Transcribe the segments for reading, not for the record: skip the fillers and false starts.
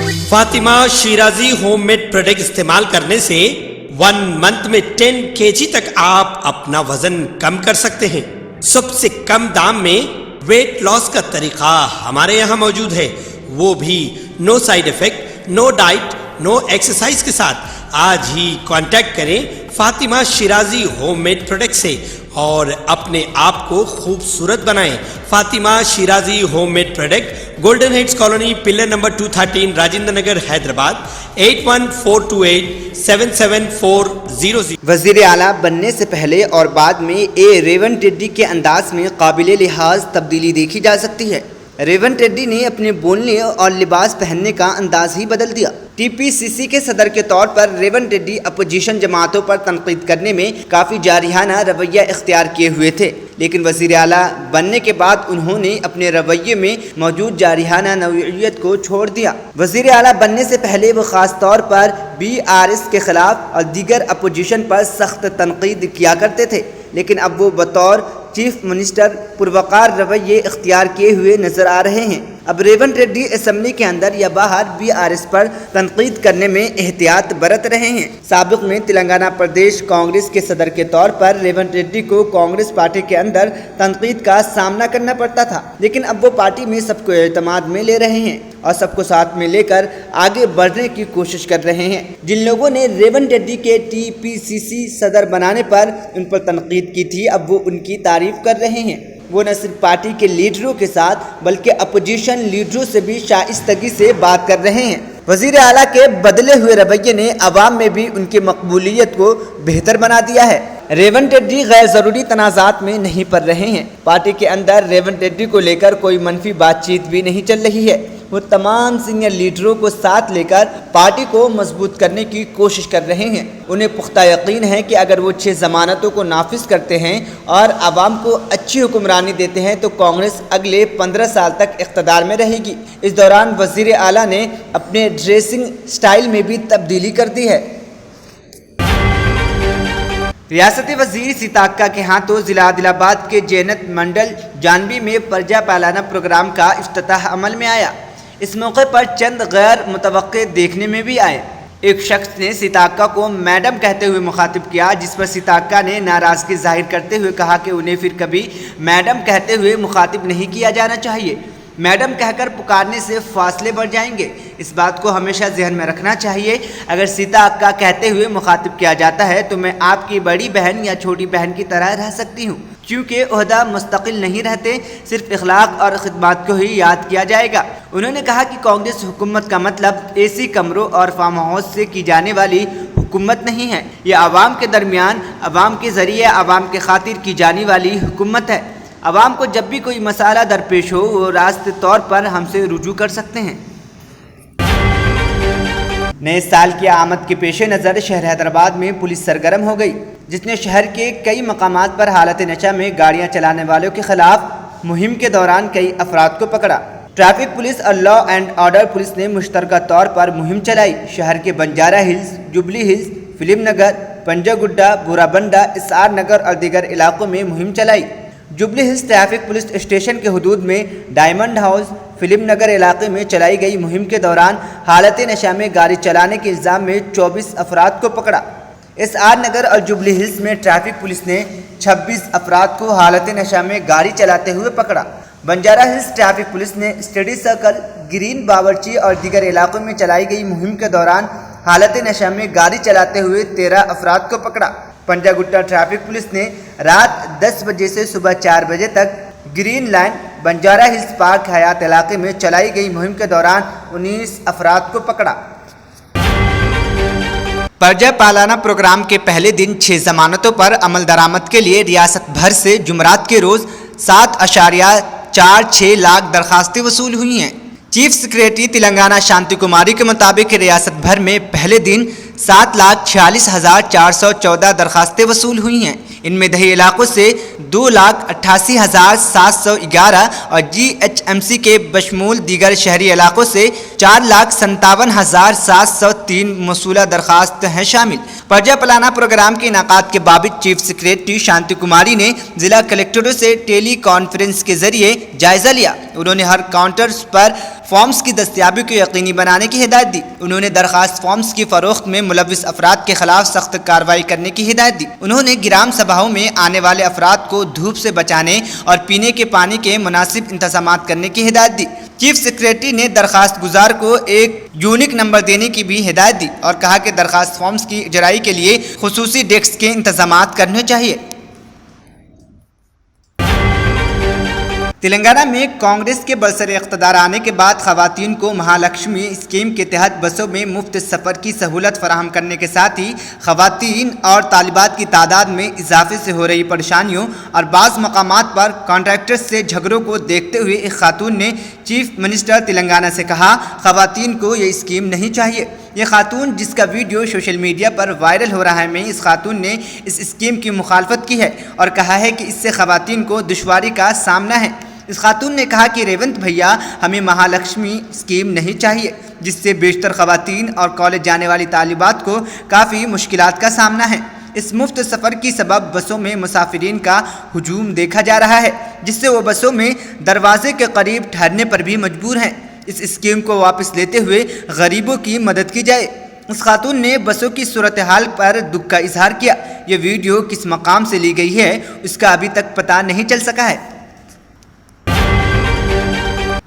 Fatima Shirazi homemade product इस्तेमाल करने से 1 मंथ में 10 kg तक आप अपना वजन कम कर सकते हैं। सबसे कम दाम में वेट लॉस का तरीका हमारे यहाँ मौजूद है, वो भी no side effect, no diet, no exercise के साथ। आज ही कांटेक्ट करें फातिमा शिराजी होममेड प्रोडक्ट से और अपने आप को खूबसूरत बनाएं। Fatima Shirazi homemade product, golden heads colony, pillar number 213, Rajendra Nagar, Hyderabad 8142877400। वजीर आला बनने से पहले और बाद में रेवंत रेड्डी के अंदाज में काबिले लिहाज तब्दीली देखी जा सकती है। रेवंत रेड्डी ने अपने बोलने और लिबास पहनने का अंदाज ही बदल दिया। टीपीसीसी के सदर के तौर पर रेवंत रेड्डी अपोजिशन जमातों पर तनकीद करने में काफ़ी जारिहाना रवैया इख्तियार किए हुए थे, लेकिन वज़ीर आला बनने के बाद उन्होंने अपने रवैये में मौजूद जारिहाना नौइयत को छोड़ दिया। वज़ीर आला बनने से पहले वो ख़ास तौर पर BRS के ख़िलाफ़ और दीगर अपोजिशन पर सख्त तनकीद किया करते थे, लेकिन अब वो बतौर चीफ मिनिस्टर पुरवकार रवैये इख्तियार किए हुए नजर आ रहे हैं। अब रेवंत रेड्डी असम्बली के अंदर या बाहर BRS पर तनकीद करने में एहतियात बरत रहे हैं। साबिक में तेलंगाना प्रदेश कांग्रेस के सदर के तौर पर रेवंत रेड्डी को कांग्रेस पार्टी के अंदर तनकीद का सामना करना पड़ता था, लेकिन अब वो पार्टी में सबको एतमाद में ले रहे हैं और सबको साथ में लेकर आगे बढ़ने की कोशिश कर रहे हैं। जिन लोगों ने रेवंत रेड्डी के TPCC सदर बनाने पर उन पर तनकीद की थी, अब वो उनकी तारीफ कर रहे हैं। वो न सिर्फ पार्टी के लीडरों के साथ बल्कि अपोजिशन लीडरों से भी शाइस्तगी से बात कर रहे हैं। वजीर आला के बदले हुए रवैये ने अवाम में भी उनकी मकबूलियत को बेहतर बना दिया है। रेवंत रेड्डी गैर ज़रूरी तनाज़ात में नहीं पड़ रहे हैं। पार्टी के अंदर रेवंत रेड्डी को लेकर कोई मनफी बातचीत भी नहीं चल रही है। वो तमाम सीनियर लीडरों को साथ लेकर पार्टी को मजबूत करने की कोशिश कर रहे हैं। उन्हें पुख्ता यकीन है कि अगर वो 6 ज़मानतों को नाफिज करते हैं और आवाम को अच्छी हुक्मरानी देते हैं तो कांग्रेस अगले 15 साल तक इख्तदार में रहेगी। इस दौरान वज़ीर आला ने अपने ड्रेसिंग स्टाइल में भी तब्दीली कर दी है। रियासती वजीर सीताक्का के हाथों जिला आदिलाबाद के जैनत मंडल जानवी में प्रजा पालाना प्रोग्राम का इफ्तिताह अमल में आया। इस मौके पर चंद गैर मुतवक्के देखने में भी आए। एक शख्स ने सीताक्का को मैडम कहते हुए मुखातिब किया, जिस पर सीताक्का ने नाराज़गी जाहिर करते हुए कहा कि उन्हें फिर कभी मैडम कहते हुए मुखातिब नहीं किया जाना चाहिए। मैडम कहकर पुकारने से फासले बढ़ जाएंगे, इस बात को हमेशा जहन में रखना चाहिए। अगर सीता अक्का कहते हुए मुखातिब किया जाता है तो मैं आपकी बड़ी बहन या छोटी बहन की तरह रह सकती हूँ, क्योंकि ओहदा मुस्तकिल नहीं रहते, सिर्फ इखलाक और खिदमत को ही याद किया जाएगा। उन्होंने कहा कि कांग्रेस हुकूमत का मतलब AC कमरों और फार्म हाउस से की जाने वाली हुकूमत नहीं है। यह आवाम के दरमियान, आवाम के ज़रिए, आवाम के खातिर की जाने वाली हुकूमत है। आवाम को जब भी कोई मसाला दरपेश हो वो रास्ते तौर पर हमसे रुजू कर सकते हैं। नए साल की आमद के पेश नज़र शहर हैदराबाद में पुलिस सरगर्म हो गई, जिसने शहर के कई मकामात पर हालत नशा में गाड़ियां चलाने वालों के खिलाफ मुहिम के दौरान कई अफराद को पकड़ा। ट्रैफिक पुलिस और लॉ एंड ऑर्डर पुलिस ने मुश्तरका तौर पर मुहिम चलाई। शहर के बंजारा हिल्स, जुबली हिल्स, फिल्म नगर, पंजागुड्डा, बुराबंडा, SR नगर और दीगर इलाकों में मुहिम चलाई। Jubilee Hills traffic police station के हदूद में डायमंड हाउस, फिल्म नगर इलाके में चलाई गई मुहिम के दौरान हालत नशा में गाड़ी चलाने के इल्ज़ाम में 24 अफराद को पकड़ा। SR नगर और जुबली हिल्स में ट्रैफिक पुलिस ने 26 अफराद को हालत नशा में गाड़ी चलाते हुए पकड़ा। बंजारा हिल्स ट्रैफिक पुलिस ने स्टडी सर्कल, ग्रीन बावर्ची और दीगर इलाकों में चलाई गई मुहिम के दौरान हालत नशा में गाड़ी चलाते हुए 13 अफराद को पकड़ा। पंजागुट्टा ट्रैफिक पुलिस ने रात 10 बजे से सुबह 4 बजे तक green line, Banjara hills park हयात इलाके में चलाई गई मुहिम के दौरान 19 अफराद को पकड़ा। प्रजा पालाना प्रोग्राम के पहले दिन 6 जमानतों पर अमल दरामद के लिए रियासत भर से जुमरात के रोज 7.46 लाख दरखास्तें वसूल हुई हैं। चीफ सेक्रेटरी तेलंगाना शांति कुमारी के मुताबिक रियासत भर में पहले दिन 7,46,414 दरखास्तें वसूल हुई हैं। इनमें दही इलाकों से 2,88,711 और GHMC के बशमूल दीगर शहरी इलाकों से 4,57,703 मौसूला दरखास्त हैं शामिल। प्रजा पालाना प्रोग्राम के इनाकात के बाबत चीफ सेक्रेटरी शांति कुमारी ने जिला कलेक्टरों से टेली कॉन्फ्रेंस के जरिए जायजा लिया। उन्होंने हर काउंटर्स पर فارمز کی دستیابی کو یقینی بنانے کی ہدایت دی۔ انہوں نے درخواست فارمز کی فروخت میں ملوث افراد کے خلاف سخت کارروائی کرنے کی ہدایت دی۔ انہوں نے گرام سبھاؤں میں آنے والے افراد کو دھوپ سے بچانے اور پینے کے پانی کے مناسب انتظامات کرنے کی ہدایت دی۔ چیف سیکریٹری نے درخواست گزار کو ایک یونیک نمبر دینے کی بھی ہدایت دی اور کہا کہ درخواست فارمز کی اجرائی کے لیے خصوصی ڈیسک کے انتظامات کرنے چاہیے۔ تلنگانہ میں کانگریس کے برسر اقتدار آنے کے بعد خواتین کو مہالکشمی اسکیم کے تحت بسوں میں مفت سفر کی سہولت فراہم کرنے کے ساتھ ہی خواتین اور طالبات کی تعداد میں اضافے سے ہو رہی پریشانیوں اور بعض مقامات پر کانٹریکٹرز سے جھگڑوں کو دیکھتے ہوئے ایک خاتون نے چیف منسٹر تلنگانہ سے کہا، خواتین کو یہ اسکیم نہیں چاہیے۔ یہ خاتون جس کا ویڈیو سوشل میڈیا پر وائرل ہو رہا ہے میں اس خاتون نے اس اسکیم کی مخالفت کی ہے اور کہا ہے کہ اس سے خواتین کو دشواری کا سامنا ہے۔ اس خاتون نے کہا کہ ریونت بھیا ہمیں مہالکشمی اسکیم نہیں چاہیے جس سے بیشتر خواتین اور کالج جانے والی طالبات کو کافی مشکلات کا سامنا ہے۔ اس مفت سفر کی سبب بسوں میں مسافرین کا ہجوم دیکھا جا رہا ہے جس سے وہ بسوں میں دروازے کے قریب ٹھہرنے پر بھی مجبور ہیں۔ اس اسکیم کو واپس لیتے ہوئے غریبوں کی مدد کی جائے۔ اس خاتون نے بسوں کی صورتحال پر دکھ کا اظہار کیا۔ یہ ویڈیو کس مقام سے لی گئی ہے اس کا ابھی تک پتہ نہیں چل سکا ہے۔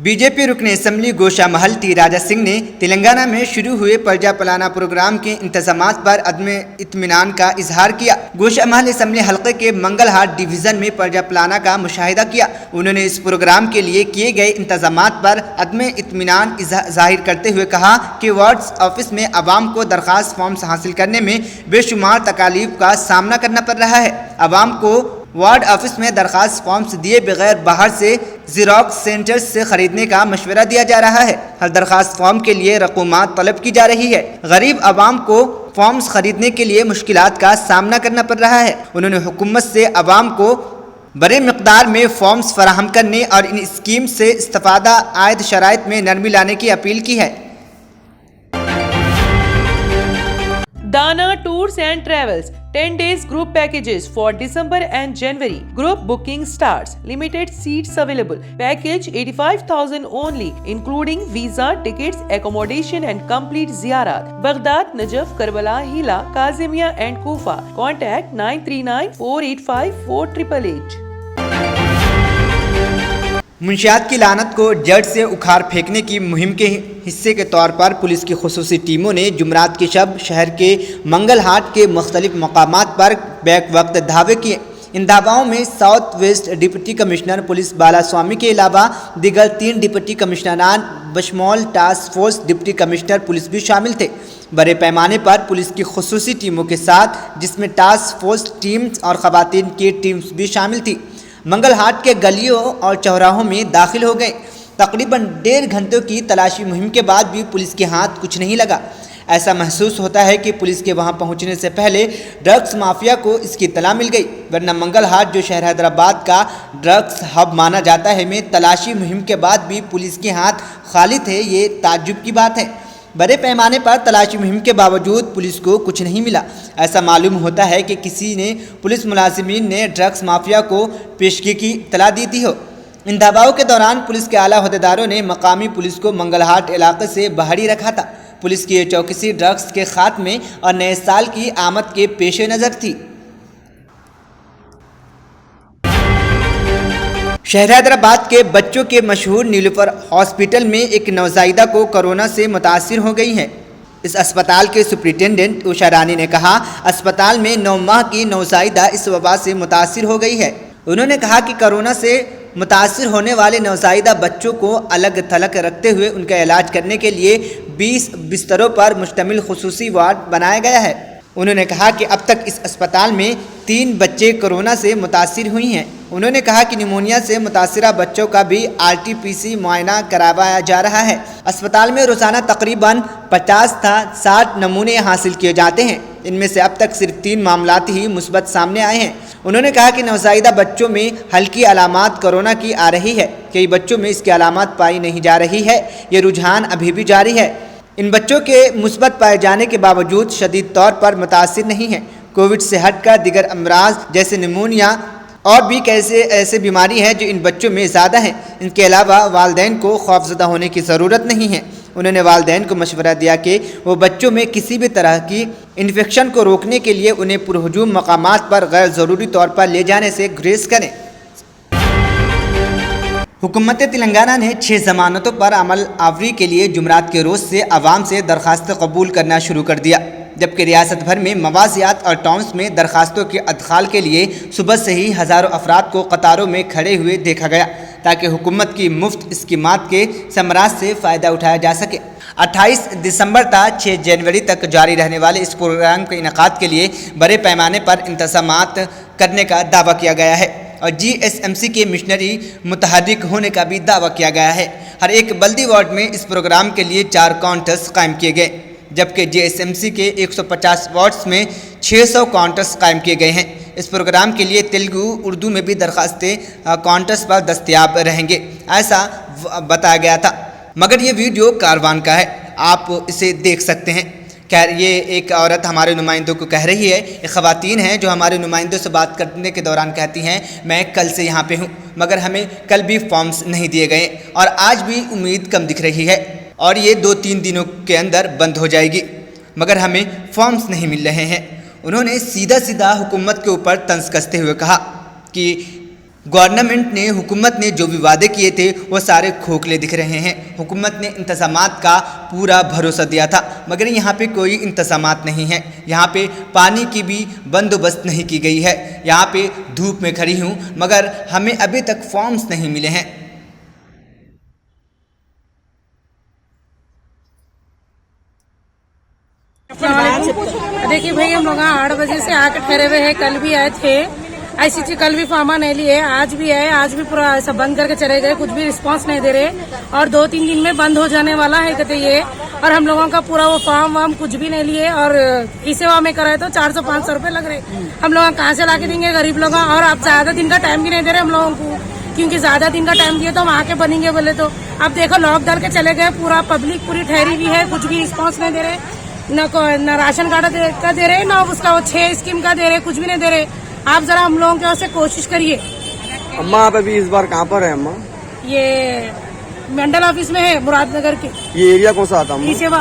بی جے پی رکن اسمبلی گوشہ محل ٹی راجا سنگھ نے تلنگانہ میں شروع ہوئے پرجا پلانا پروگرام کے انتظامات پر عدم اطمینان کا اظہار کیا۔ گوشہ محل اسمبلی حلقے کے منگل ہاٹ ڈویژن میں پرجا پلانا کا مشاہدہ کیا۔ انہوں نے اس پروگرام کے لیے کیے گئے انتظامات پر عدم اطمینان ظاہر کرتے ہوئے کہا کہ وارڈ آفس میں عوام کو درخواست فارمز حاصل کرنے میں بے شمار تکالیف کا سامنا کرنا پڑ رہا ہے۔ عوام کو وارڈ آفس میں درخواست فارمز دیے بغیر باہر سے زیروکس سینٹرز سے خریدنے کا مشورہ دیا جا رہا ہے۔ ہر درخواست فارم کے لیے رقومات طلب کی جا رہی ہے۔ غریب عوام کو فارمز خریدنے کے لیے مشکلات کا سامنا کرنا پڑ رہا ہے۔ انہوں نے حکومت سے عوام کو بڑے مقدار میں فارمز فراہم کرنے اور ان اسکیم سے استفادہ عائد شرائط میں نرمی لانے کی اپیل کی ہے۔ Dana Tours and Travels 10 days group packages for December and January. Group booking starts. Limited seats available. Package 85,000 only, including visa, tickets, accommodation and complete ziyarat. Baghdad, Najaf, Karbala, Hila, Kazimia and Kufa. Contact 939-485-4888. منشیات کی لعنت کو جڑ سے اکھاڑ پھینکنے کی مہم کے حصے کے طور پر پولیس کی خصوصی ٹیموں نے جمعرات کی شب شہر کے منگل ہاٹ کے مختلف مقامات پر بیک وقت دھاوے کیے۔ ان دھاواؤں میں south waste deputy commissioner police بالا سوامی کے علاوہ دیگر 3 ڈپٹی کمشنران بشمول task force deputy commissioner police بھی شامل تھے۔ بڑے پیمانے پر پولیس کی خصوصی ٹیموں کے ساتھ جس میں ٹاسک فورس ٹیمز اور خواتین کی ٹیمز بھی شامل تھی، منگل ہاٹ کے گلیوں اور چوراہوں میں داخل ہو گئے۔ تقریباً 1.5 گھنٹوں کی تلاشی مہم کے بعد بھی پولیس کے ہاتھ کچھ نہیں لگا۔ ایسا محسوس ہوتا ہے کہ پولیس کے وہاں پہنچنے سے پہلے ڈرگس مافیا کو اس کی اطلاع مل گئی، ورنہ منگل ہاٹ جو شہر حیدرآباد کا ڈرگس ہب مانا جاتا ہے میں تلاشی مہم کے بعد بھی پولیس کے ہاتھ خالی تھے، یہ تعجب کی بات ہے۔ بڑے پیمانے پر تلاشی مہم کے باوجود پولیس کو کچھ نہیں ملا۔ ایسا معلوم ہوتا ہے کہ کسی نے پولیس ملازمین نے ڈرگس مافیا کو پیشگی کی اطلاع دی تھی ہو۔ ان دھاواؤں کے دوران پولیس کے اعلیٰ عہدیداروں نے مقامی پولیس کو منگل ہاٹ علاقے سے باہر ہی رکھا تھا۔ پولیس کی یہ چوکسی ڈرگس کے خاتمے اور نئے سال کی آمد کے پیش نظر تھی۔ شہر حیدرآباد کے بچوں کے مشہور نیلوفر ہاسپٹل میں ایک نوزائیدہ کو کورونا سے متاثر ہو گئی ہیں۔ اس اسپتال کے سپرنٹینڈنٹ اوشا رانی نے کہا، اسپتال میں 9 ماہ کی نوزائیدہ اس وبا سے متاثر ہو گئی ہے۔ انہوں نے کہا کہ کورونا سے متاثر ہونے والے نوزائیدہ بچوں کو الگ تھلگ رکھتے ہوئے ان کا علاج کرنے کے لیے 20 بستروں پر مشتمل خصوصی وارڈ بنایا گیا ہے۔ انہوں نے کہا کہ اب تک اس اسپتال میں 3 بچے کورونا سے متاثر ہوئی ہیں۔ انہوں نے کہا کہ نمونیا سے متاثرہ بچوں کا بھی RT-PC معائنہ کروایا جا رہا ہے۔ اسپتال میں روزانہ تقریباً 50 تا 60 نمونے حاصل کیے جاتے ہیں۔ ان میں سے اب تک صرف 3 معاملات ہی مثبت سامنے آئے ہیں۔ انہوں نے کہا کہ نوزائیدہ بچوں میں ہلکی علامات کورونا کی آ رہی ہے، کئی بچوں میں اس کی علامات پائی نہیں جا رہی ہے۔ یہ رجحان ابھی بھی جاری ہے۔ ان بچوں کے مثبت پائے جانے کے باوجود شدید طور پر متاثر نہیں ہیں۔ کووڈ سے ہٹ کر دیگر امراض جیسے نمونیا और भी कैसे ऐसे बीमारी हैं जो इन बच्चों में ज़्यादा हैं। इनके अलावा वालिदैन को खौफज़दा होने की ज़रूरत नहीं है। उन्होंने वालिदैन को मशवरा दिया कि वो बच्चों में किसी भी तरह की इन्फेक्शन को रोकने के लिए उन्हें पुरहजूम मकामात पर गैर ज़रूरी तौर पर ले जाने से गुरेज करें। हुकूमत तेलंगाना ने 6 ज़मानतों पर अमल आवरी के लिए जुमरात के रोज़ से आवाम से दरख्वास्त कबूल करना शुरू कर दिया, जबकि रियासत भर में मवाज़ियात और टाउन्स में दरख्वास्तों के अदखाल के लिए सुबह से ही हज़ारों अफराद को कतारों में खड़े हुए देखा गया ताकि हुकूमत की मुफ्त स्कीमात के समरात से फ़ायदा उठाया जा सके। 28 दिसंबर था 6 जनवरी तक जारी रहने वाले इस प्रोग्राम के इनेकाद के लिए बड़े पैमाने पर इंतज़ामात करने का दावा किया गया है और GSMC के मिशनरी मुतहर्रिक होने का भी दावा किया गया है। हर एक बल्दी वार्ड में इस प्रोग्राम के लिए 4 काउंटर्स कायम किए गए, जबकि GSMC के 150 वार्ड्स में 600 काउंटर्स कायम किए गए हैं। इस प्रोग्राम के लिए तेलुगु उर्दू में भी दरख्वास्तें काउंटर्स पर दस्तयाब रहेंगे, ऐसा बताया गया था। मगर ये वीडियो कारवान का है, आप इसे देख सकते हैं। खैर, ये एक औरत हमारे नुमाइंदों को कह रही है, ये ख़वातीन हैं जो हमारे नुमाइंदों से बात करने के दौरान कहती हैं मैं कल से यहाँ पे हूँ, मगर हमें कल भी फॉर्म्स नहीं दिए गए और आज भी उम्मीद कम दिख रही है और ये 2-3 दिनों के अंदर बंद हो जाएगी, मगर हमें फॉर्म्स नहीं मिल रहे हैं। उन्होंने सीधा हुकूमत के ऊपर तंज कसते हुए कहा कि गवर्नमेंट ने हुकूमत ने जो भी वादे किए थे वो सारे खोखले दिख रहे हैं। हुकूमत ने इंतज़ामात का पूरा भरोसा दिया था, मगर यहाँ पे कोई इंतज़ामात नहीं है। यहाँ पे पानी की भी बंदोबस्त नहीं की गई है। यहाँ पे धूप में खड़ी हूँ, मगर हमें अभी तक फॉर्म्स नहीं मिले हैं। देखिए भाई, हम लोग 8 बजे से आकर ठहरे हुए हैं। कल भी आए थे ICT, कल भी फार्मा नहीं लिए, आज भी आए, आज भी पूरा ऐसा बंद करके चले गए, कुछ भी रिस्पांस नहीं दे रहे और 2-3 दिन में बंद हो जाने वाला है कहते ये। और हम लोगों का पूरा वो फॉर्म वार्म कुछ भी नहीं लिए और ई सेवा में कराए तो 400-500 रुपए लग रहे। हम लोग कहाँ से लाके देंगे गरीब लोग? और आप ज्यादा दिन का टाइम भी नहीं दे रहे हम लोगों को, क्योंकि ज्यादा दिन का टाइम दिए तो हम आके बनेंगे बोले तो। अब देखो लॉक डाल के चले गए, पूरा पब्लिक पूरी ठहरी हुई है, कुछ भी रिस्पॉन्स नहीं दे रहे, न राशन कार्ड का दे रहे, न उसका वो 6 स्कीम का दे रहे, कुछ भी नहीं दे रहे। आप जरा हम लोगों की ओर से कोशिश करिए। अम्मा आप अभी इस बार कहाँ पर है अम्मा? ये मंडल ऑफिस में है, मुरादनगर के। ये एरिया कौन सा आता है? सेवा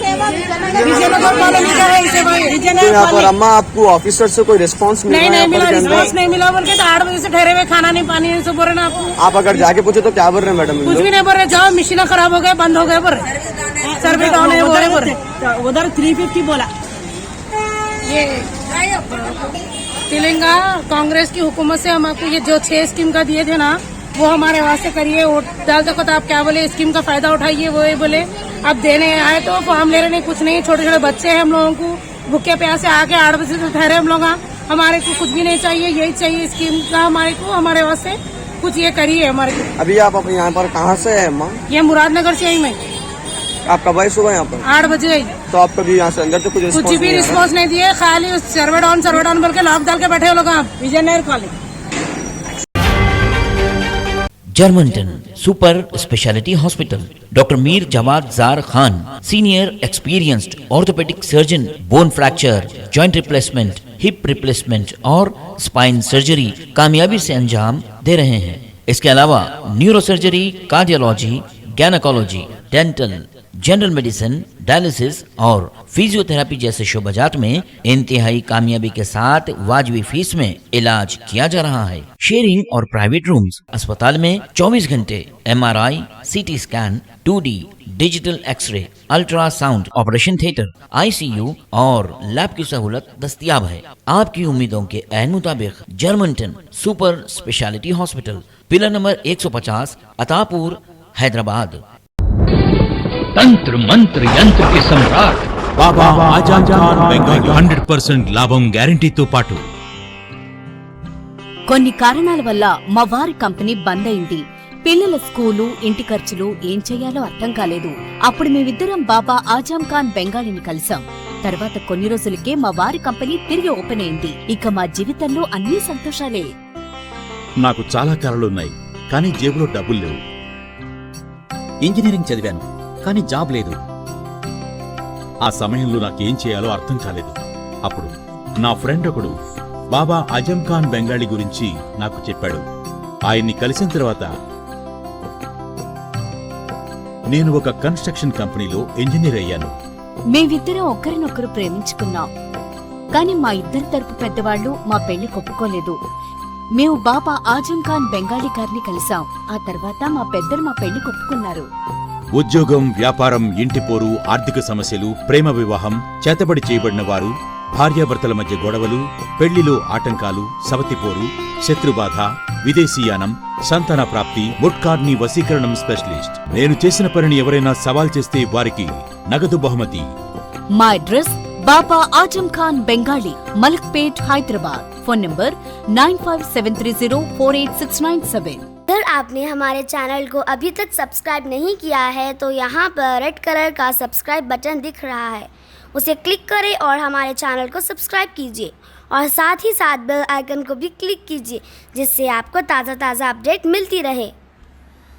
कॉलोनी का है। तो यहाँ पर अम्मा आपको ऑफिसर से कोई रिस्पांस मिला? नहीं मिला, रिस्पॉन्स नहीं मिला बोल के तो 8 बजे से ठहरे हुए, खाना नहीं पानी नहीं, सब बोल रहे ना आपको। आप अगर जाके पूछे तो क्या बोल रहे हैं मैडम? कुछ भी नहीं बोल रहे, जाओ मशीन खराब हो गए, बंद हो गए, बोल रहे सर्वे डाउन है, बोल रहे उधर 350 बोला। ये तेलंगाना कांग्रेस की हुकूमत से हम आपको ये जो 6 स्कीम का दिए थे ना, वो हमारे वास्ते करिए। वोट डाल सको तो आप क्या बोले, स्कीम का फायदा उठाइए, वो ये बोले। अब देने आए तो फॉर्म ले रहे नहीं, कुछ नहीं। छोटे छोटे बच्चे हैं हम लोगों को, भूखे प्यासे आके 8 बजे से ठहरे हम लोग। हमारे को कुछ भी नहीं चाहिए, यही चाहिए स्कीम का हमारे को, हमारे वास्ते कुछ ये करिए हमारे को। अभी आप यहाँ पर कहाँ से है माँ? ये मुरादनगर से ही मैं। आप कब आए सुबह यहाँ पर? 8 बजे आई। तो आप कभी यहाँ से अंदर तो कुछ भी रिस्पॉन्स नहीं दिए, खाली सर्वे डाउन बोल के लॉक डाल के बैठे लोग। आप विजयनगर कॉलेज जर्मनटन super speciality hospital, doctor Mir Jawad Zar Khan, senior experienced orthopedic surgeon, bone fracture, joint replacement, hip replacement और स्पाइन सर्जरी कामयाबी से अंजाम दे रहे हैं। इसके अलावा neuro surgery, cardiology, gynaecology, dental, general medicine, dialysis और फिजियोथेरेपी जैसे शोबाजात में इंतहाई कामयाबी के साथ वाजबी फीस में इलाज किया जा रहा है। शेयरिंग और प्राइवेट रूम्स। अस्पताल में 24 घंटे MRI, CT scan, 2D digital X-ray, ultrasound, operation theatre, ICU और लैब की सहूलत दस्तयाब है। आपकी उम्मीदों के ऐन मुताबिक Germanten super speciality hospital, pillar number 150, Attapur, Hyderabad. तंत्र मंत्र यंत्र के सम्राट బాబా ఆజాద్ ఖాన్ బెంగాల్ 100% లాభం గ్యారెంటీతో పాటు. కొన్ని కారణాల వల్ల మా వారి కంపెనీ బంద్ అయింది. పిల్లల స్కూలు, ఇంటి ఖర్చులు ఏం చెయ్యాలో అర్థం కాలేదు. అప్పుడు మేమిద్దరం బాబా ఆజాం ఖాన్ బెంగాలీని కలిసాం. తర్వాత కొన్ని రోజులకే మా వారి కంపెనీ తిరిగి ఓపెన్ అయింది. ఇక మా జీవితంలో అన్ని సంతోషాలే. నాకు చాలా కలలున్నాయి, కానీ జేబులో డబ్బులు లేవు. ఇంజనీరింగ్ చదివాను, కానీ జాబ్ లేదు. ఆ సమయంలో నాకేం చేయాలో అర్థం కాలేదు. అప్పుడు నా ఫ్రెండ్ ఒకడు బాబా అజం ఖాన్ బెంగాలీ గురించి నాకు చెప్పాడు. ఆయన్ని కలిసిన తర్వాత నేను ఒక కన్స్ట్రక్షన్ కంపెనీలో ఇంజనీర్ అయ్యాను. మేమిద్దరం ఒకరినొకరు ప్రేమించుకున్నాం. కానీ మా ఇద్దరి తరపు పెద్దవాళ్లు మా పెళ్లి ఒప్పుకోలేదు. మేము బాబా ఆజం ఖాన్ బెంగాలీ గారిని కలిసాం. ఆ తర్వాత మా పెద్దలు మా పెళ్లి ఒప్పుకున్నారు. ఉద్యోగం, వ్యాపారం, ఇంటిపోరు, ఆర్థిక సమస్యలు, ప్రేమ వివాహం, చేతబడి చేయబడిన వారు, భార్యాభర్తల మధ్య గొడవలు, పెళ్లిలో ఆటంకాలు, సవతిపోరు, శత్రుబాధ, విదేశీయానం, సంతాన ప్రాప్తి, ముట్కార్ని వశీకరణం స్పెషలిస్ట్. నేను చేసిన పనిని ఎవరైనా సవాల్ చేస్తే వారికి నగదు బహుమతి. మా address Baba Azam Khan Bengali, Malakpet, Hyderabad. Phone number 9573048697। अगर आपने हमारे चैनल को अभी तक सब्सक्राइब नहीं किया है तो यहाँ पर रेड कलर का सब्सक्राइब बटन दिख रहा है, उसे क्लिक करें और हमारे चैनल को सब्सक्राइब कीजिए और साथ ही साथ बेल आइकन को भी क्लिक कीजिए, जिससे आपको ताज़ा अपडेट मिलती रहे।